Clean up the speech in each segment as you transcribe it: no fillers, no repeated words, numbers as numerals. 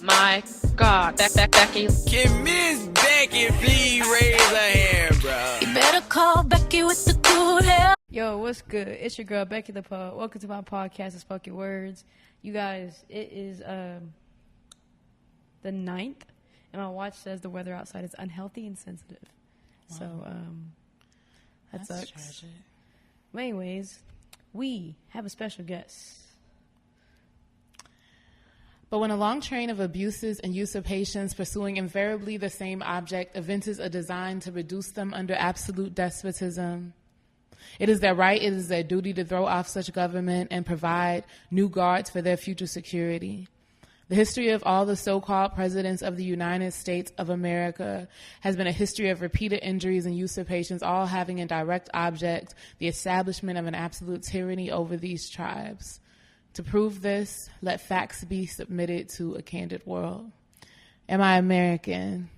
my God, Becky. Can Miss Becky please raise her hand, bro? You better call Becky with the good hair. Yo, what's good? It's your girl, Becky the Poet. Welcome to my podcast, Unspoken Words. You guys, it is the 9th, and my watch says the weather outside is unhealthy and sensitive. Wow. So, that sucks. Tragic. But anyways, we have a special guest. But when a long train of abuses and usurpations pursuing invariably the same object evinces a design to reduce them under absolute despotism, it is their right, it is their duty to throw off such government and provide new guards for their future security. The history of all the so-called presidents of the United States of America has been a history of repeated injuries and usurpations, all having in direct object the establishment of an absolute tyranny over these tribes. To prove this, let facts be submitted to a candid world. Am I American?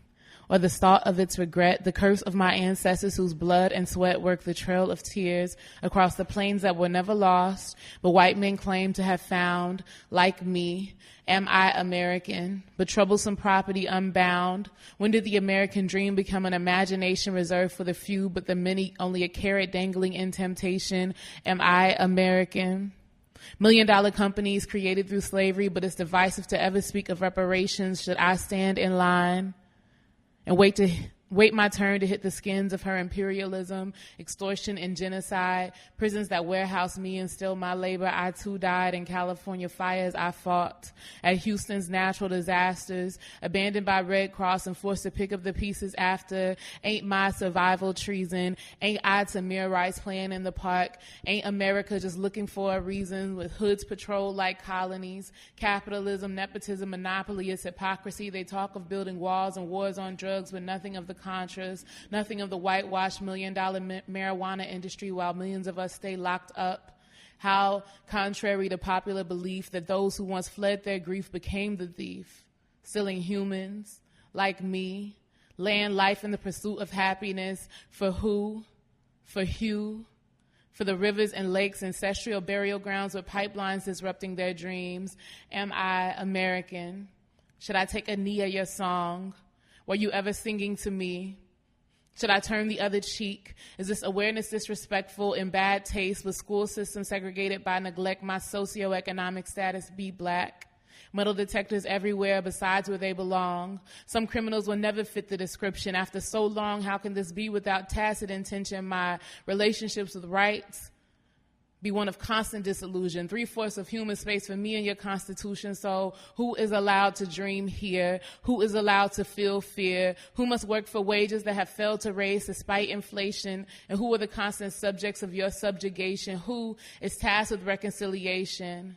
Or the thought of its regret, the curse of my ancestors whose blood and sweat worked the trail of tears across the plains that were never lost, but white men claim to have found, like me. Am I American? But troublesome property unbound? When did the American dream become an imagination reserved for the few, but the many only a carrot dangling in temptation? Am I American? $1 million companies created through slavery, but it's divisive to ever speak of reparations. Should I stand in line and wait my turn to hit the skins of her imperialism, extortion, and genocide? Prisons that warehouse me and steal my labor. I too died in California fires. I fought at Houston's natural disasters, abandoned by Red Cross and forced to pick up the pieces after. Ain't my survival treason? Ain't I Tamir Rice playing in the park? Ain't America just looking for a reason with hoods patrolled like colonies? Capitalism, nepotism, monopoly is hypocrisy. They talk of building walls and wars on drugs, but nothing of the Contras, nothing of the whitewashed $1 million marijuana industry while millions of us stay locked up. How contrary to popular belief that those who once fled their grief became the thief, stealing humans like me, laying life in the pursuit of happiness for who? For Hugh? For the rivers and lakes, ancestral burial grounds with pipelines disrupting their dreams. Am I American? Should I take a knee at your song? Were you ever singing to me? Should I turn the other cheek? Is this awareness disrespectful, in bad taste, with school systems segregated by neglect? My socioeconomic status be black. Metal detectors everywhere besides where they belong. Some criminals will never fit the description. After so long, how can this be without tacit intention? My relationships with rights be one of constant disillusion. 3/4 of human space for me and your Constitution. So who is allowed to dream here? Who is allowed to feel fear? Who must work for wages that have failed to raise despite inflation? And who are the constant subjects of your subjugation? Who is tasked with reconciliation?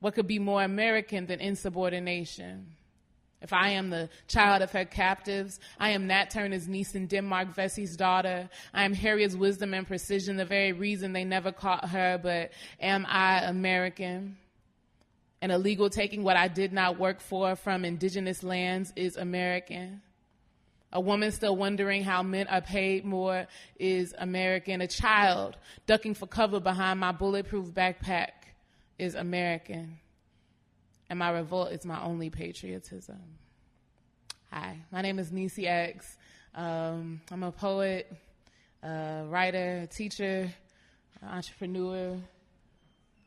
What could be more American than insubordination? If I am the child of her captives, I am Nat Turner's niece and Denmark Vessie's daughter. I am Harriet's wisdom and precision, the very reason they never caught her. But am I American? An illegal taking what I did not work for from indigenous lands is American. A woman still wondering how men are paid more is American. A child ducking for cover behind my bulletproof backpack is American. And my revolt is my only patriotism. Hi, my name is Niecee X. I'm a poet, writer, teacher, entrepreneur.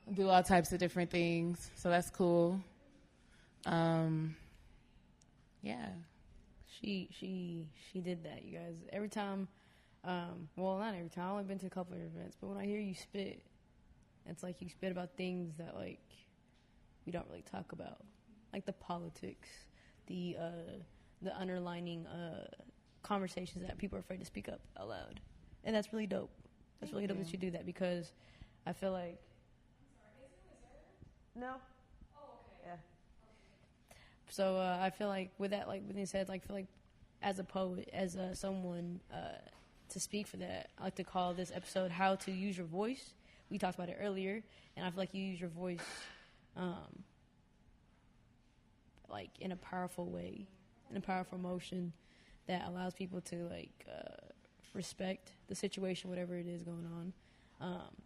I do all types of different things, so that's cool. Yeah. She did that, you guys. Every time, well, not every time. I've only been to a couple of events, but when I hear you spit, it's like you spit about things that, like, we don't really talk about, like the politics, the underlining conversations that people are afraid to speak up out loud, and that's really dope. That's really dope that you do that, because I feel like. No. Oh, okay. Yeah. So I feel like with that, like you said, like, I feel like as a poet, as someone to speak for that, I like to call this episode "How to Use Your Voice." We talked about it earlier, and I feel like you use your voice. Like in a powerful way, in a powerful motion that allows people to like respect the situation, whatever it is going on,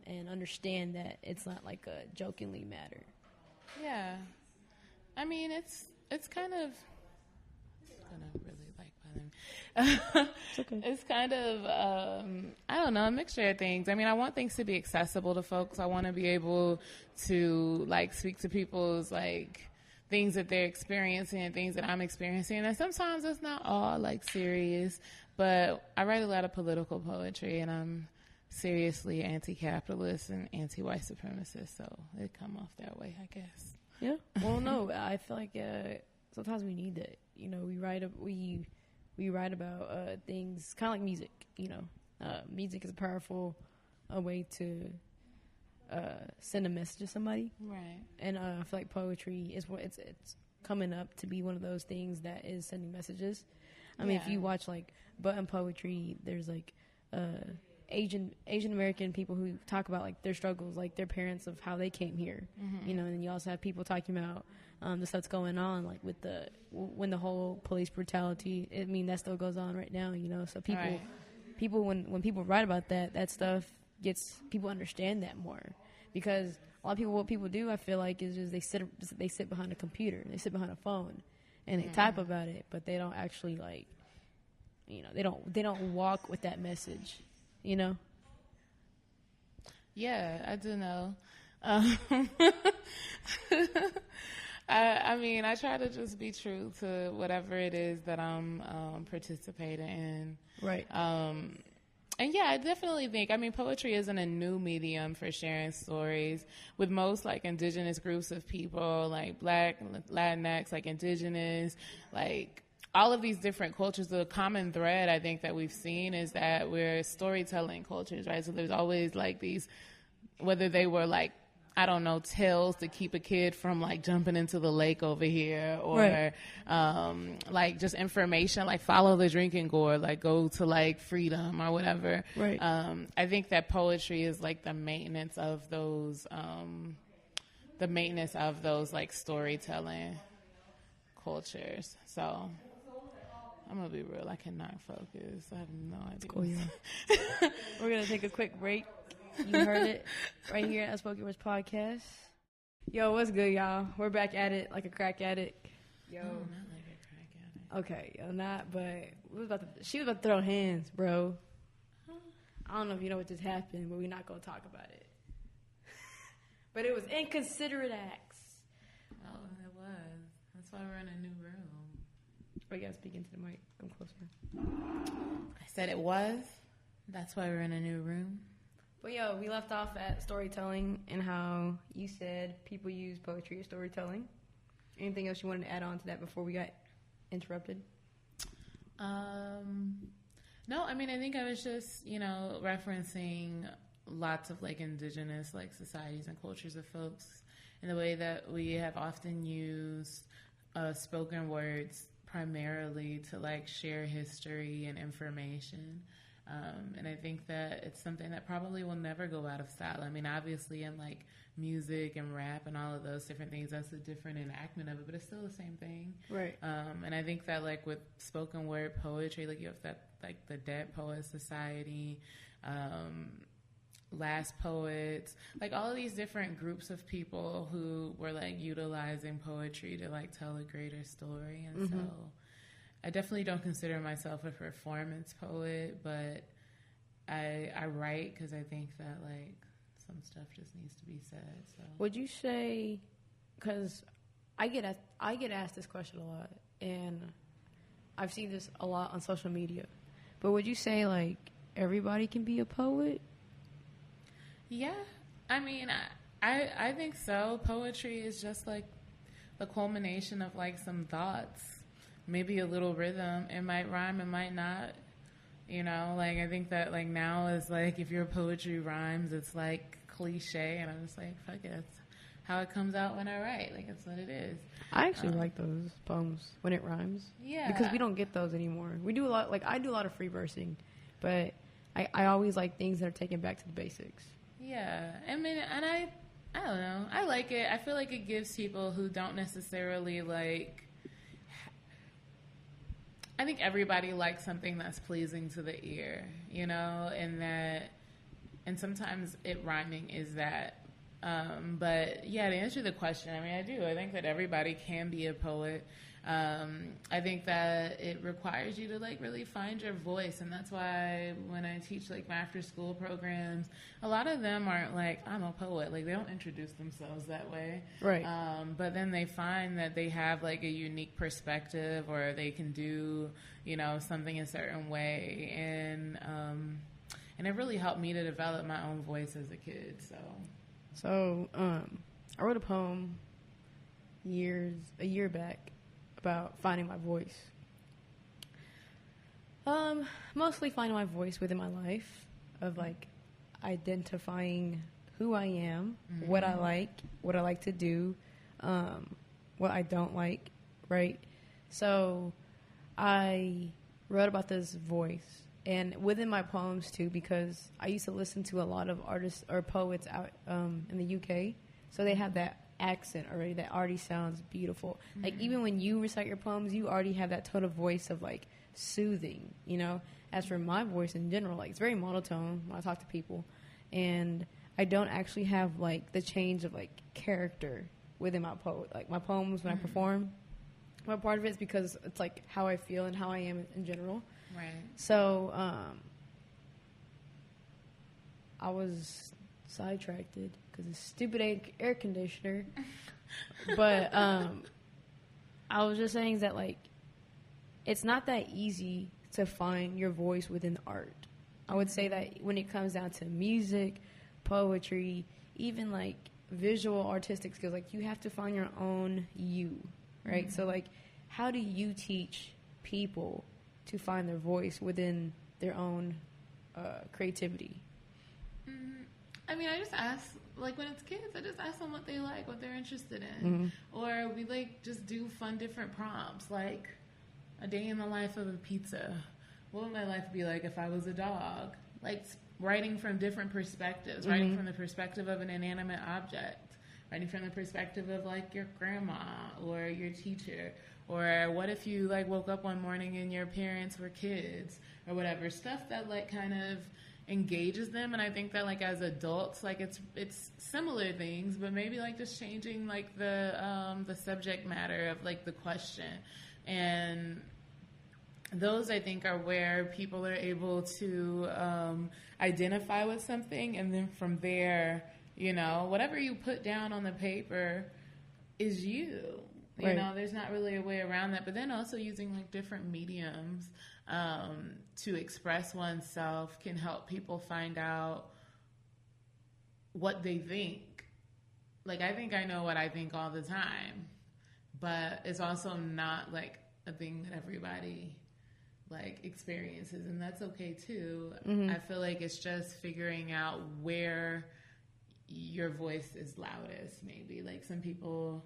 and understand that it's not like a jokingly matter. Yeah, I mean it's kind of gonna really like bother me. It's okay. It's kind of I don't know, a mixture of things. I mean, I want things to be accessible to folks. I want to be able to like speak to people's like things that they're experiencing and things that I'm experiencing. And sometimes it's not all like serious, but I write a lot of political poetry, and I'm seriously anti-capitalist and anti-white supremacist, so it come off that way, I guess. Yeah. Well, no, I feel like sometimes we need that. You know, we write about things kind of like music. You know, music is a powerful way to send a message to somebody. Right. And I feel like poetry is what it's coming up to be one of those things that is sending messages. I mean, if you watch like button poetry, there's like Asian American people who talk about like their struggles, like their parents of how they came here, you know, and then you also have people talking about the stuff that's going on, like with when the whole police brutality. I mean, that still goes on right now, you know. So people when people write about that stuff gets people understand that more, because a lot of people, what people do, I feel like, is just they sit behind a computer, they sit behind a phone, and they type about it, but they don't actually like, you know, they don't walk with that message. You know? Yeah, I do know. I mean, I try to just be true to whatever it is that I'm participating in. Right. And yeah, I definitely think, I mean, poetry isn't a new medium for sharing stories. With most like indigenous groups of people, like Black, Latinx, like indigenous, like all of these different cultures, the common thread I think that we've seen is that we're storytelling cultures, right? So there's always like these, whether they were like, I don't know, tales to keep a kid from like jumping into the lake over here, or like just information, like follow the drinking gourd, like go to like freedom or whatever. Right. I think that poetry is like the maintenance of those like storytelling cultures. So I'm gonna be real, I cannot focus. I have no idea. Cool, yeah. We're gonna take a quick break. You heard it right here at Unspoken Podcast. Yo, what's good, y'all? We're back at it like a crack addict. Yo, not like a crack addict. Okay, yo, not, but she was about to throw hands, bro. I don't know if you know what just happened, but we're not gonna talk about it. But it was inconsiderate acts. Oh, it was. That's why we're in a new room. Oh, you gotta speak into the mic. Come closer. I said it was. That's why we're in a new room. But yo, we left off at storytelling and how you said people use poetry as storytelling. Anything else you wanted to add on to that before we got interrupted? No, I mean, I think I was just, you know, referencing lots of like indigenous like societies and cultures of folks in the way that we have often used spoken words primarily to like share history and information. And I think that it's something that probably will never go out of style. I mean, obviously in like music and rap and all of those different things, that's a different enactment of it, but it's still the same thing. Right. And I think that like with spoken word poetry, like you have that, like the Dead Poets Society, Last Poets, like all of these different groups of people who were like utilizing poetry to like tell a greater story. And so I definitely don't consider myself a performance poet, but I write because I think that like some stuff just needs to be said. So would you say, because I get asked this question a lot, and I've seen this a lot on social media, but would you say like everybody can be a poet? Yeah, I mean, I think so. Poetry is just like the culmination of like some thoughts. Maybe a little rhythm. It might rhyme, it might not. You know, like I think that like now is like if your poetry rhymes, it's like cliche, and I'm just like, fuck it, that's how it comes out when I write. Like it's what it is. I actually like those poems when it rhymes. Yeah. Because we don't get those anymore. We do a lot, like I do a lot of free versing, but I always like things that are taken back to the basics. Yeah. I mean, and I don't know. I like it. I feel like it gives people who don't necessarily like, I think everybody likes something that's pleasing to the ear, you know, and sometimes it rhyming is that But yeah, to answer the question, I mean, I do. I think that everybody can be a poet. I think that it requires you to like really find your voice, and that's why when I teach like my after school programs, a lot of them aren't like, I'm a poet. Like, they don't introduce themselves that way. Right. But then they find that they have like a unique perspective, or they can do, you know, something a certain way. And it really helped me to develop my own voice as a kid. So I wrote a poem a year back about finding my voice. Mostly finding my voice within my life, of like identifying who I am, what I like to do, what I don't like, right? So I wrote about this voice, and within my poems too, because I used to listen to a lot of artists or poets out in the UK, so they have that accent already that already sounds beautiful. Like, even when you recite your poems, you already have that tone of voice of like soothing, you know. As for my voice in general, like, it's very monotone when I talk to people, and I don't actually have like the change of like character within my my poems when I perform. But part of it is because it's like how I feel and how I am in general. right. So I was sidetracked because of stupid air conditioner. But I was just saying that, like, it's not that easy to find your voice within art. I would say that when it comes down to music, poetry, even like visual artistic skills, like, you have to find your own you, right? So like, how do you teach people to find their voice within their own creativity? I mean, I just ask, like, when it's kids, I just ask them what they like, what they're interested in. Or we, like, just do fun, different prompts, like a day in the life of a pizza. What would my life be like if I was a dog? Like, writing from different perspectives, writing from the perspective of an inanimate object, writing from the perspective of, like, your grandma or your teacher. Or what if you, like, woke up one morning and your parents were kids, or whatever. Stuff that, like, kind of engages them. And I think that, like, as adults, like, it's similar things, but maybe, like, just changing, like, the subject matter of, like, the question. And those, I think, are where people are able to identify with something, and then from there, you know, whatever you put down on the paper is you. You know, there's not really a way around that. But then also using, like, different mediums to express oneself can help people find out what they think. Like, I think I know what I think all the time, but it's also not, like, a thing that everybody, like, experiences, and that's okay too. I feel like it's just figuring out where your voice is loudest, maybe. Like, some people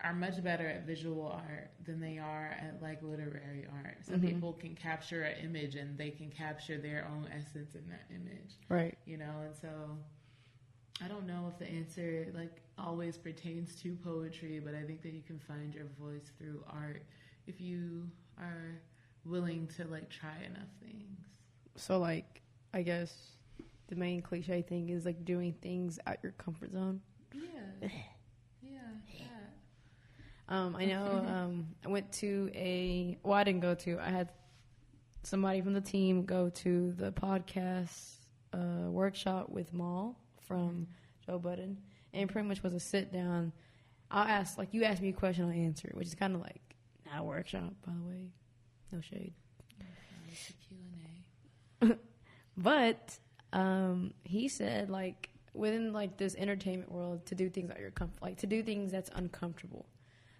are much better at visual art than they are at, like, literary art. Some people can capture an image and they can capture their own essence in that image. Right. You know, and so I don't know if the answer, like, always pertains to poetry, but I think that you can find your voice through art if you are willing to, like, try enough things. So, like, I guess the main cliche thing is, like, doing things out your comfort zone. Yeah. I know I went to I didn't go to, I had somebody from the team go to the podcast workshop with Maul from Joe Budden, and pretty much was a sit down. I'll ask, like, you ask me a question, I'll answer it, which is kind of like not a workshop, by the way. No shade. It's a Q&A. But he said, like, within, like, this entertainment world, to do things out your comfort, like, to do things that's uncomfortable.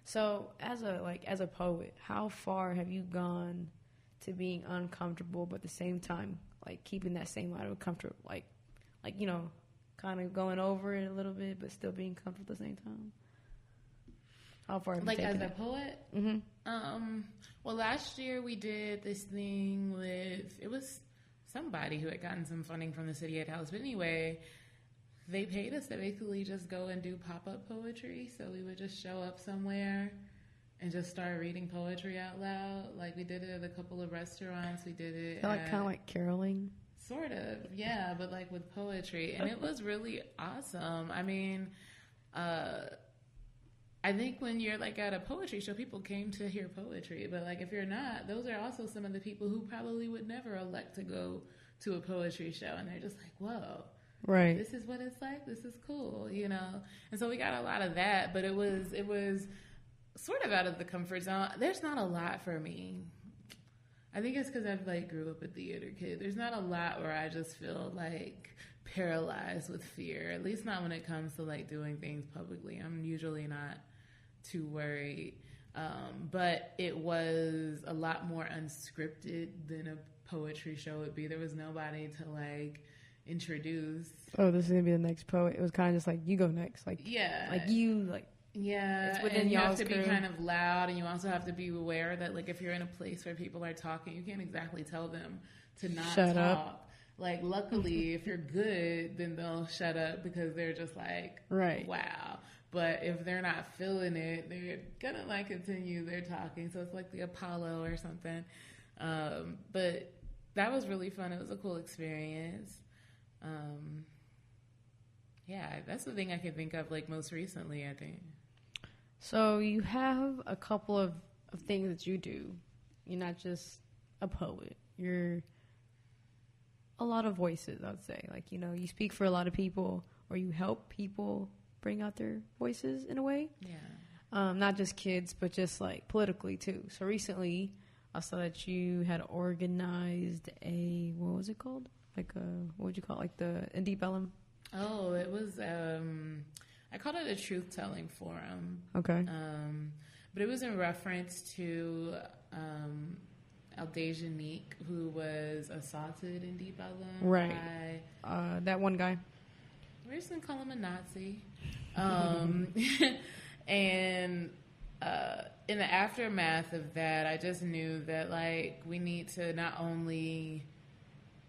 So as a poet, how far have you gone to being uncomfortable, but at the same time, like, keeping that same amount of comfort, like, you know, kind of going over it a little bit, but still being comfortable at the same time? How far have you like, taken as it? a poet? Mm-hmm. Well, last year we did this thing with, it was somebody who had gotten some funding from the City Ed House. But anyway, they paid us to basically just go and do pop-up poetry. So we would just show up somewhere and just start reading poetry out loud. Like, we did it at a couple of restaurants. We did it Kind of like caroling. Sort of, yeah, but like with poetry. And it was really awesome. I mean, I think when you're like at a poetry show, people came to hear poetry. But like if you're not, those are also some of the people who probably would never elect to go to a poetry show. And they're just like, whoa. Right. This is what it's like. This is cool, you know? And so we got a lot of that, but it was sort of out of the comfort zone. There's not a lot for me. I think it's because I've like grew up a theater kid. There's not a lot where I just feel like paralyzed with fear, at least not when it comes to like doing things publicly. I'm usually not too worried. But it was a lot more unscripted than a poetry show would be. There was nobody to like introduce. Oh, this is gonna be the next poet. It was kind of just like, you go next. Like, yeah. Like you, like, yeah, it's within and you have y'all's to be crew. kind of loud, and you also have to be aware that, like, if you're in a place where people are talking, you can't exactly tell them to not Shut talk. up. Like, luckily, if you're good, then they'll shut up because they're just like, Right. wow. But if they're not feeling it, they're gonna like continue their talking. So it's like the Apollo or something. But that was really fun. It was a cool experience. Yeah, that's the thing I can think of, like, most recently, I think. So you have a couple of things that you do. You're not just a poet. You're a lot of voices, I would say. Like, you know, you speak for a lot of people, or you help people bring out their voices in a way. Yeah. Not just kids, but just, like, politically, too. So recently, I saw that you had organized what was it called? Like, what would you call it? Like the Deep Ellum? Oh, it was, I called it a truth-telling forum. Okay. But it was in reference to Aldeja Neek, who was assaulted in Deep Ellum. Right. That one guy. We're just going to call him a Nazi. And in the aftermath of that, I just knew that, like, we need to not only...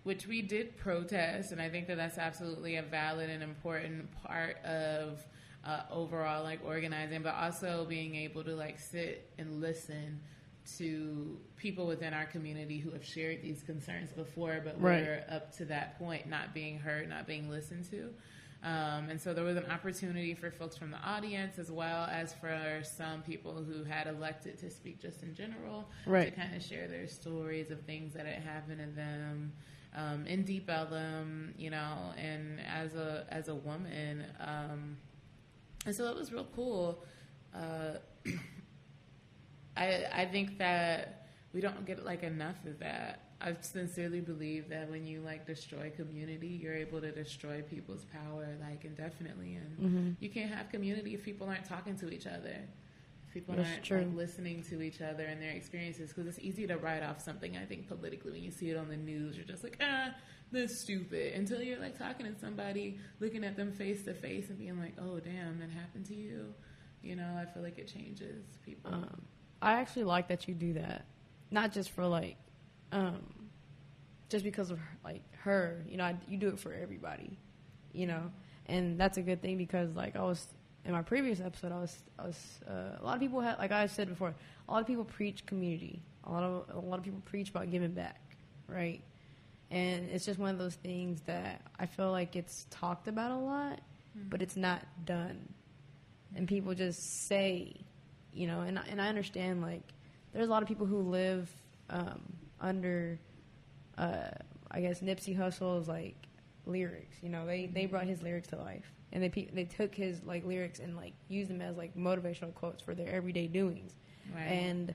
which we did protest, and I think that that's absolutely a valid and important part of overall, like, organizing, but also being able to, like, sit and listen to people within our community who have shared these concerns before, but were up to that point not being heard, not being listened to. And so there was an opportunity for folks from the audience as well as for some people who had elected to speak just in general to kind of share their stories of things that had happened to them. In Deep Ellum, you know, and as a woman, and so it was real cool. I think that we don't get like enough of that. I sincerely believe that when you like destroy community, you're able to destroy people's power, like indefinitely, and you can't have community if people aren't talking to each other. People aren't like, listening to each other and their experiences, because it's easy to write off something, I think, politically. When you see it on the news, you're just like, that's stupid. Until you're like talking to somebody, looking at them face to face and being like, oh, damn, that happened to you. You know, I feel like it changes people. I actually like that you do that. Not just for like, just because of like her, you know, you do it for everybody, you know, and that's a good thing because like in my previous episode, I was a lot of people had, like I said before, a lot of people preach community. A lot of people preach about giving back, right? And it's just one of those things that I feel like it's talked about a lot, but it's not done. And people just say, you know, and I understand like there's a lot of people who live under, I guess Nipsey Hussle's like lyrics. You know, they brought his lyrics to life. And they took his like lyrics and like used them as like motivational quotes for their everyday doings. Right. And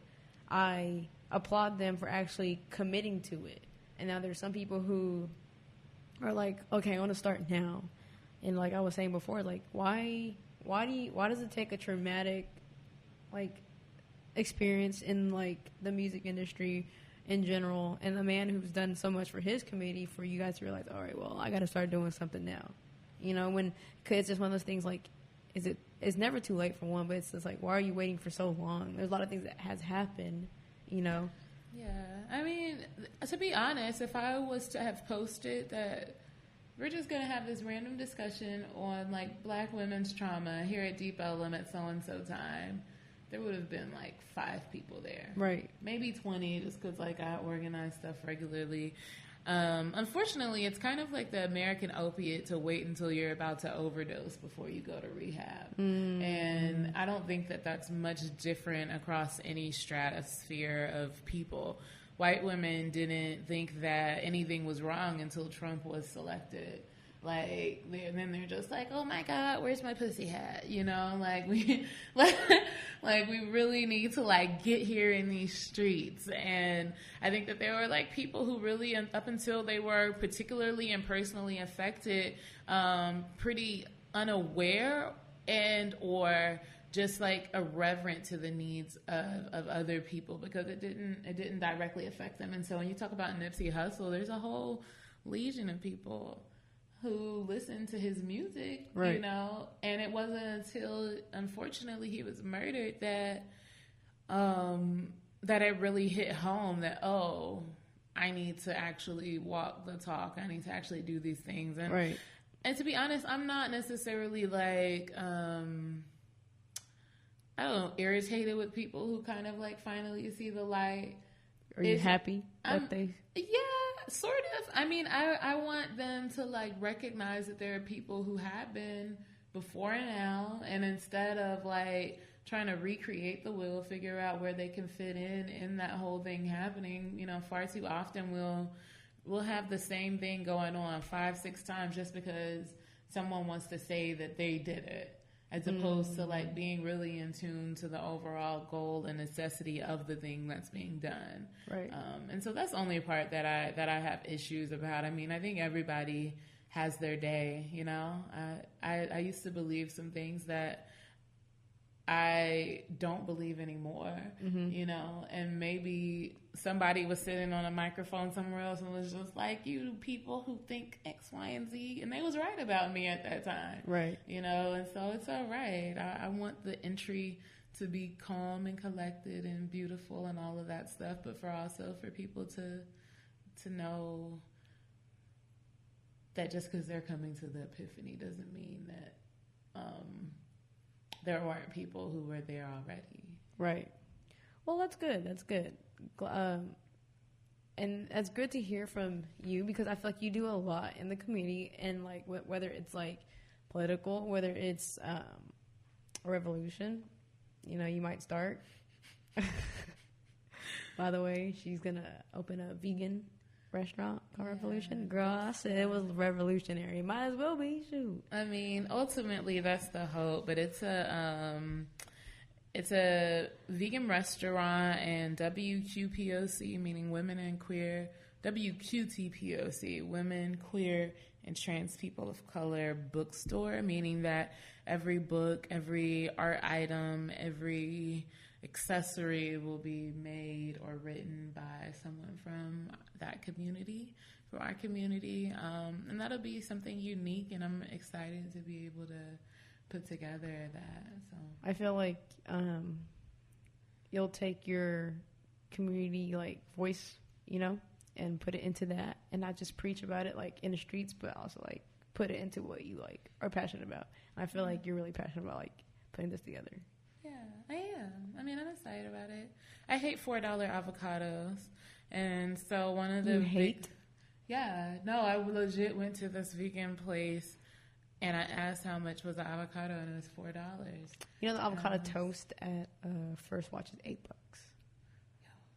I applaud them for actually committing to it. And now there's some people who are like, okay, I want to start now. And like I was saying before, like why does it take a traumatic like experience in like the music industry in general and a man who's done so much for his community for you guys to realize, all right, well, I got to start doing something now. You know, cause it's just one of those things like, it's never too late for one, but it's just like, why are you waiting for so long? There's a lot of things that has happened, you know? Yeah. I mean, to be honest, if I was to have posted that we're just going to have this random discussion on like Black women's trauma here at Deep Ellum at so-and-so time, there would have been like 5 people there. Right. Maybe 20 just because like I organize stuff regularly. Unfortunately, it's kind of like the American opiate to wait until you're about to overdose before you go to rehab. And I don't think that that's much different across any stratosphere of people. White women didn't think that anything was wrong until Trump was selected. Like, and then they're just like, oh my God, where's my pussy hat? You know, like we really need to like get here in these streets. And I think that there were like people who really, up until they were particularly and personally affected, pretty unaware and or just like irreverent to the needs of other people because it didn't directly affect them. And so when you talk about Nipsey Hussle, there's a whole legion of people who listened to his music, you know, and it wasn't until, unfortunately, he was murdered that it really hit home that, oh, I need to actually walk the talk. I need to actually do these things. And, and to be honest, I'm not necessarily like, I don't know, irritated with people who kind of like finally see the light. Are you happy that they... Yeah. Sort of. I mean, I want them to like recognize that there are people who have been before and now, and instead of like trying to recreate the wheel, figure out where they can fit in that whole thing happening. You know, far too often we'll have the same thing going on 5-6 times just because someone wants to say that they did it, as opposed to like being really in tune to the overall goal and necessity of the thing that's being done. Right. And so that's the only part that I have issues about. I mean, I think everybody has their day, you know. I used to believe some things that I don't believe anymore, you know, and maybe somebody was sitting on a microphone somewhere else and was just like, you people who think X, Y, and Z, and they was right about me at that time. Right. You know, and so it's all right. I want the entry to be calm and collected and beautiful and all of that stuff, but for people to know that just because they're coming to the epiphany doesn't mean that there weren't people who were there already. Right. Well, that's good. That's good. And it's good to hear from you because I feel like you do a lot in the community, and like whether it's like political, whether it's a revolution, you know, you might start. By the way, she's gonna open a vegan restaurant called Revolution. Girl, I said it was revolutionary. Might as well be. Shoot. I mean, ultimately that's the hope, but it's a vegan restaurant and WQPOC, meaning women and queer, WQTPOC, women, queer, and trans people of color bookstore, meaning that every book, every art item, every accessory will be made or written by someone from that community, from our community. And that'll be something unique, and I'm excited to be able to put together that. So I feel like you'll take your community like voice, you know, and put it into that, and not just preach about it like in the streets, but also like put it into what you like are passionate about. And I feel like you're really passionate about like putting this together. Yeah, I am. I mean, I'm excited about it. I hate $4 avocados, and so one of the you hate? Yeah, no, I legit went to this vegan place. And I asked how much was the avocado, and it was $4. You know, the avocado toast at First Watch is $8.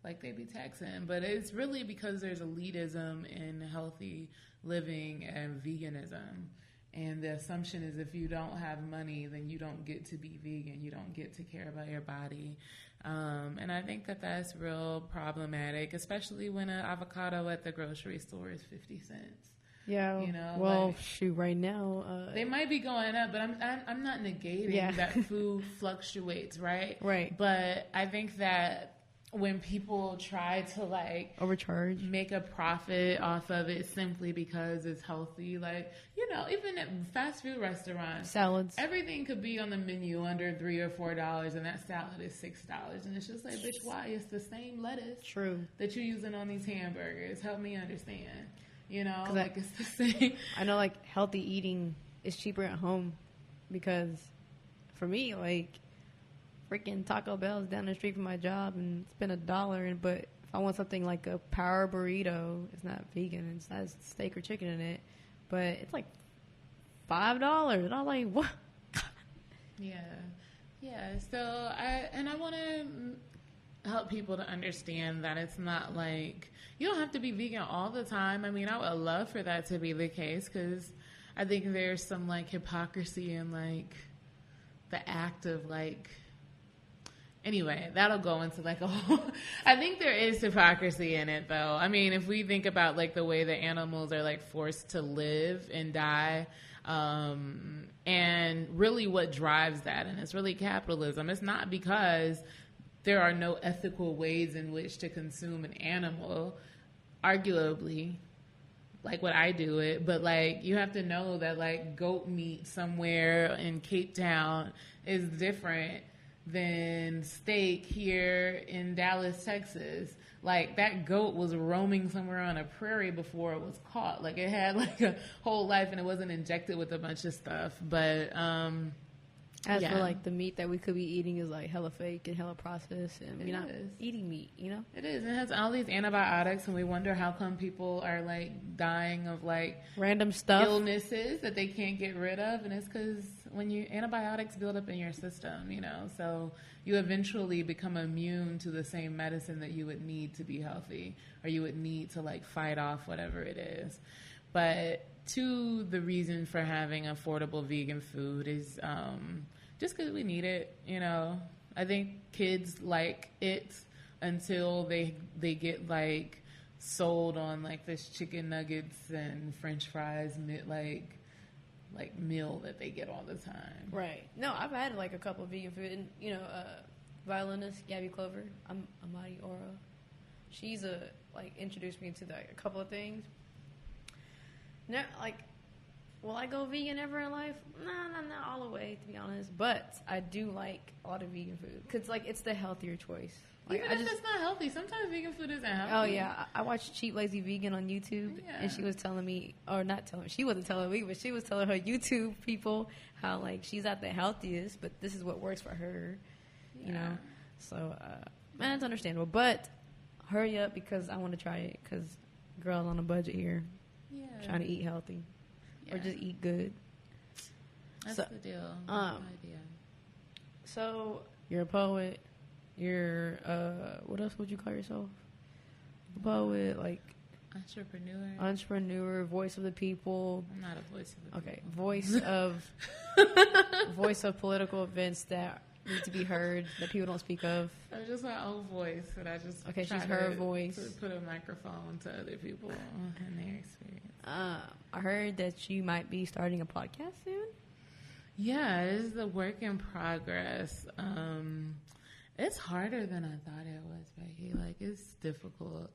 Like they be taxing, but it's really because there's elitism in healthy living and veganism. And the assumption is if you don't have money, then you don't get to be vegan. You don't get to care about your body. And I think that that's real problematic, especially when an avocado at the grocery store is 50 cents. Yeah. You know, well, like, shoot, right now they might be going up, but I'm not negating that food fluctuates, right? Right. But I think that when people try to like overcharge, make a profit off of it simply because it's healthy, like, you know, even at fast food restaurants, salads, everything could be on the menu under $3 or $4, and that salad is $6, and it's just like, bitch, why? It's the same lettuce, true, that you're using on these hamburgers. Help me understand. You know, like it's the same. I know, like, healthy eating is cheaper at home because for me, like, freaking Taco Bell's down the street from my job and spend $1. But if I want something like a power burrito, it's not vegan. It's not steak or chicken in it, but it's like $5. And I'm like, what? Yeah. So I want to help people to understand that it's not like you don't have to be vegan all the time. I mean, I would love for that to be the case because I think there's some like hypocrisy in like the act of like. Anyway, that'll go into like a whole. I think there is hypocrisy in it, though. I mean, if we think about like the way the animals are like forced to live and die. And really what drives that, and it's really capitalism. It's not because there are no ethical ways in which to consume an animal, arguably, like what I do it, but like you have to know that like goat meat somewhere in Cape Town is different than steak here in Dallas, Texas. Like that goat was roaming somewhere on a prairie before it was caught. Like it had like a whole life and it wasn't injected with a bunch of stuff. But as for like the meat that we could be eating is like hella fake and hella processed, and we're not eating meat, you know? It is. It has all these antibiotics, and we wonder how come people are like dying of like random stuff, illnesses that they can't get rid of, and it's because when antibiotics build up in your system, you know, so you eventually become immune to the same medicine that you would need to be healthy, or you would need to like fight off whatever it is. But the reason for having affordable vegan food is just because we need it, you know. I think kids like it until they get like sold on like this chicken nuggets and French fries like meal that they get all the time. Right. No, I've had like a couple of vegan food, and you know, violinist Gabby Clover, Amadi Oro. She's like introduced me to like a couple of things. No, like, will I go vegan ever in life? No, not all the way, to be honest. But I do like a lot of vegan food because, like, it's the healthier choice. Like, even if it's not healthy, sometimes vegan food isn't healthy. Oh yeah, I watched Cheap Lazy Vegan on YouTube, and she was telling me, or not telling me, she wasn't telling me, but she was telling her YouTube people how like she's not the healthiest, but this is what works for her, you know. So, man, it's understandable. But hurry up because I want to try it because girls on a budget here. Trying to eat healthy or just eat good. That's the deal. Idea. So you're a poet. You're what else would you call yourself? A poet, like entrepreneur, voice of the people. I'm not a voice of the people. Okay, voice of political events that need to be heard that people don't speak of. I'm just my own voice, and I just she's her voice. To put a microphone to other people and their experience. I heard that you might be starting a podcast soon. Yeah, it is a work in progress. It's harder than I thought it was, Becky. Like, it's difficult.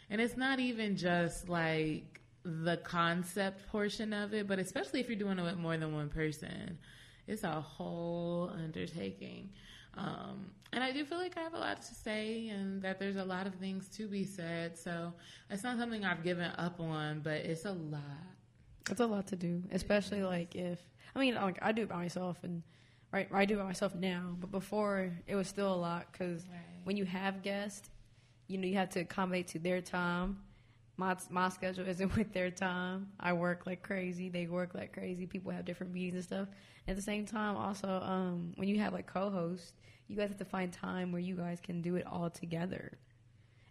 And it's not even just, like, the concept portion of it, but especially if you're doing it with more than one person, it's a whole undertaking. And I do feel like I have a lot to say and that there's a lot of things to be said. So it's not something I've given up on, but it's a lot. It's a lot to do, especially like like I do it by myself, and I do it by myself now, but before it was still a lot because when you have guests, you know, you have to accommodate to their time. My schedule isn't with their time. I work like crazy. They work like crazy. People have different meetings and stuff. At the same time, also, when you have like co-hosts, you guys have to find time where you guys can do it all together.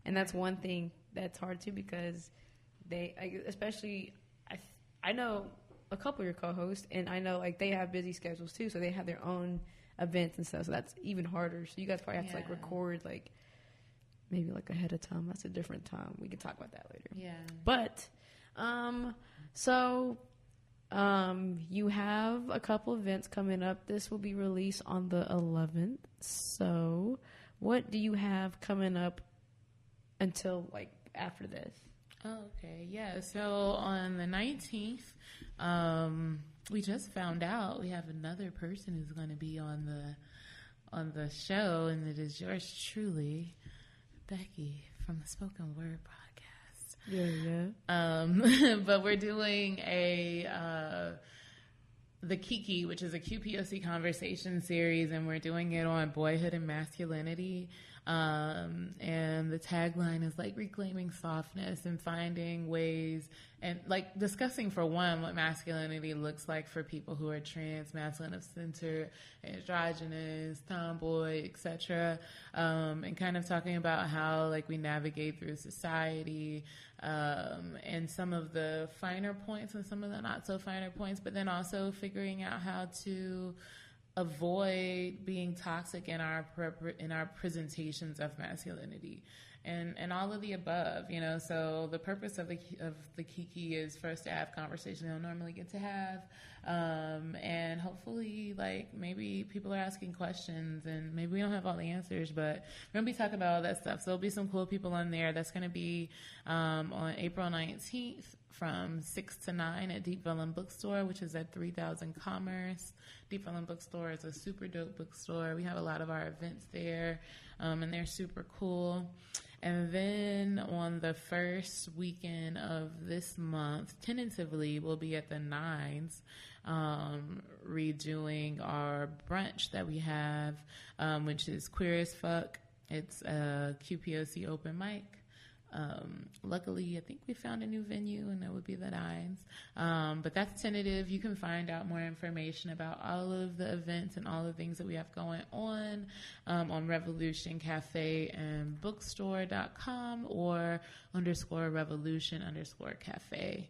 And that's one thing that's hard too because I know a couple of your co-hosts, and I know like they have busy schedules too, so they have their own events and stuff. So that's even harder. So you guys probably have to like record like maybe like ahead of time. That's a different time. We can talk about that later. Yeah. But you have a couple events coming up. This will be released on the 11th. So what do you have coming up until like after this? Okay, yeah. So on the 19th, we just found out we have another person who's going to be on the show, and it is yours truly, Becky from the Spoken Word Podcast. Yeah. But we're doing the Kiki, which is a QPOC conversation series, and we're doing it on boyhood and masculinity. And the tagline is like reclaiming softness and finding ways and like discussing, for one, what masculinity looks like for people who are trans, masculine of center, androgynous, tomboy, etc. And kind of talking about how like we navigate through society, and some of the finer points and some of the not so finer points, but then also figuring out how to avoid being toxic in our presentations of masculinity, and all of the above, you know. So the purpose of the Kiki is first to have conversations we don't normally get to have, and hopefully, like, maybe people are asking questions, and maybe we don't have all the answers, but we're gonna be talking about all that stuff. So there'll be some cool people on there. That's gonna be on April 19th from 6 to 9 at Deep Ellum Bookstore, which is at 3000 Commerce. Deep Ellum Bookstore is a super dope bookstore. We have a lot of our events there, and they're super cool. And then on the first weekend of this month, tentatively, we'll be at the Nines, redoing our brunch that we have, which is Queer as Fuck. It's a QPOC open mic. Luckily, I think we found a new venue, and that would be the Nines. But that's tentative. You can find out more information about all of the events and all the things that we have going on Revolution Cafe and Bookstore.com or _Revolution_Cafe.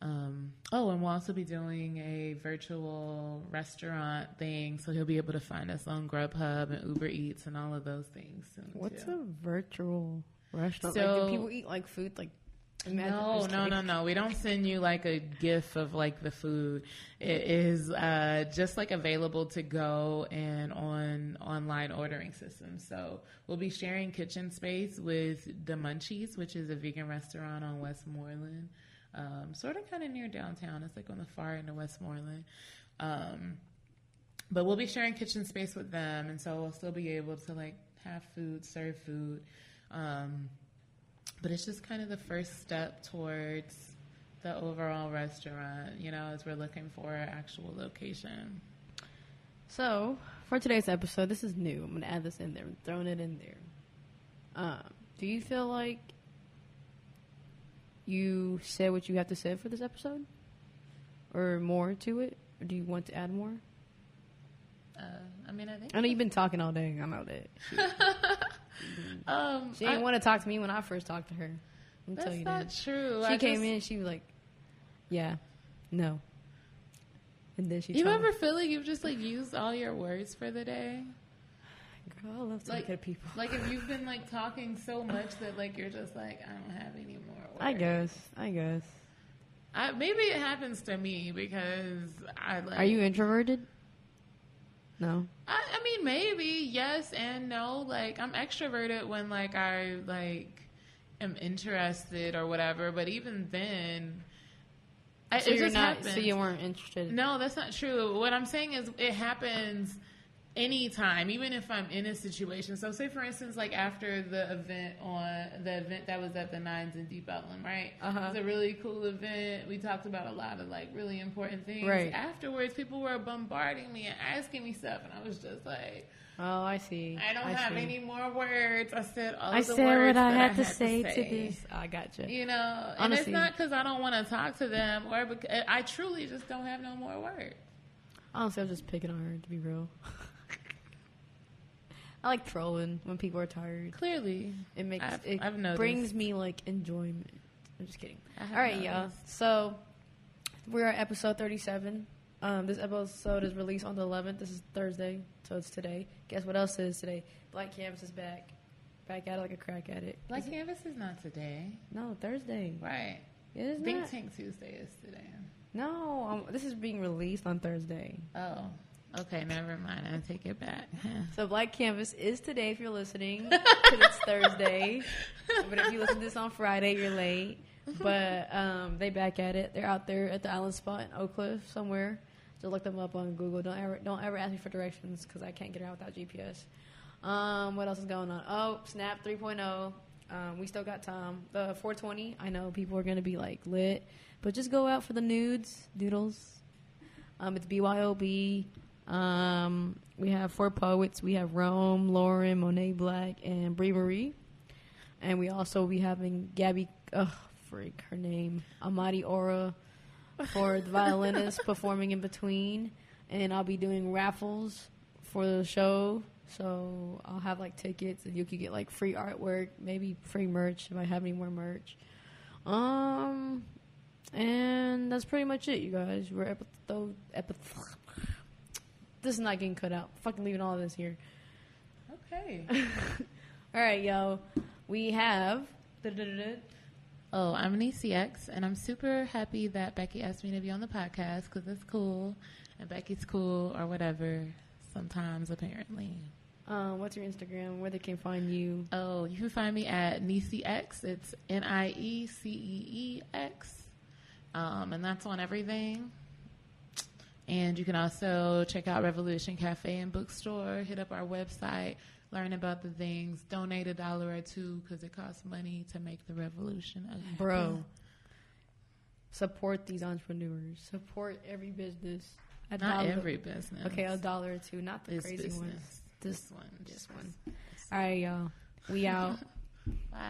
And we'll also be doing a virtual restaurant thing, so he'll be able to find us on Grubhub and Uber Eats and all of those things soon. What's a virtual restaurant? So, like, do people eat like food? Like, no. We don't send you like a GIF of like the food. It is just like available to go and on online ordering systems. So we'll be sharing kitchen space with the Munchies, which is a vegan restaurant on Westmoreland. Sort of kind of near downtown. It's like on the far end of Westmoreland. But we'll be sharing kitchen space with them, and so we'll still be able to like have food, serve food. But it's just kind of the first step towards the overall restaurant, you know, as we're looking for an actual location. So, for today's episode, this is new. I'm going to add this in there. I'm throwing it in there. Do you feel like you said what you have to say for this episode? Or more to it? Or do you want to add more? I know you've been talking all day. I know that. She didn't want to talk to me when I first talked to her. That's not true. She came in, she was like, yeah, no. And then she You ever feel like you've just like used all your words for the day? Girl, I love talking to people. Like if you've been like talking so much that like you're just like, I don't have any more words. I guess. Maybe it happens to me because I like... Are you introverted? No. I mean, maybe yes and no. Like, I'm extroverted when like I like am interested or whatever. But even then, so you're not. Happens. So you weren't interested. No, that's not true. What I'm saying is, it happens anytime, even if I'm in a situation. So, say for instance, like after the event that was at the Nines in Deep Ellum, right? It was a really cool event. We talked about a lot of like really important things. Right. Afterwards, people were bombarding me and asking me stuff, and I was just like, "Oh, I see. I don't have any more words. I said all the words what I that had to say to this. I gotcha. You know, honestly, and it's not because I don't want to talk to them, or because I truly just don't have no more words. Honestly, I was just picking on her, to be real. I like trolling when people are tired. Clearly. I've noticed. Brings me, like, enjoyment. I'm just kidding. All right, y'all. So, we're at episode 37. This episode is released on the 11th. This is Thursday, so it's today. Guess what else is today? Black Canvas is back. Back at it like a crack at it. Black Canvas is not today. No, Thursday. Right. It is Think not. Tank Tuesday is today. No, this is being released on Thursday. Oh. Okay, never mind. I take it back. So Black Canvas is today if you're listening, because it's Thursday. But if you listen to this on Friday, you're late. But they back at it. They're out there at the island spot in Oak Cliff somewhere. Just look them up on Google. Don't ever ask me for directions because I can't get around without GPS. What else is going on? Oh, Snap 3.0. We still got time. The 420. I know people are going to be like lit. But just go out for the nudes, doodles. It's BYOB. We have 4 poets. We have Rome, Lauren, Monet Black, and Brie Marie. And we also be having Gabby, her name, Amadi Aura, for the violinist performing in between. And I'll be doing raffles for the show. So I'll have like tickets, and you could get like free artwork, maybe free merch if I have any more merch. And that's pretty much it, you guys. We're this is not getting cut out. Fucking leaving all this here. Okay. All right, yo. We have. Oh, I'm Niecee X, and I'm super happy that Becky asked me to be on the podcast because it's cool, and Becky's cool or whatever. Sometimes, apparently. What's your Instagram? Where they can find you? Oh, you can find me at Niecee X. It's NIECEEX. And that's on everything. And you can also check out Revolution Cafe and Bookstore. Hit up our website. Learn about the things. Donate $1 or $2 because it costs money to make the revolution. Bro. Support these entrepreneurs. Support every business. Not every business. Okay, $1 or $2. Not the crazy business. ones. This one. All right, y'all. We out. Bye.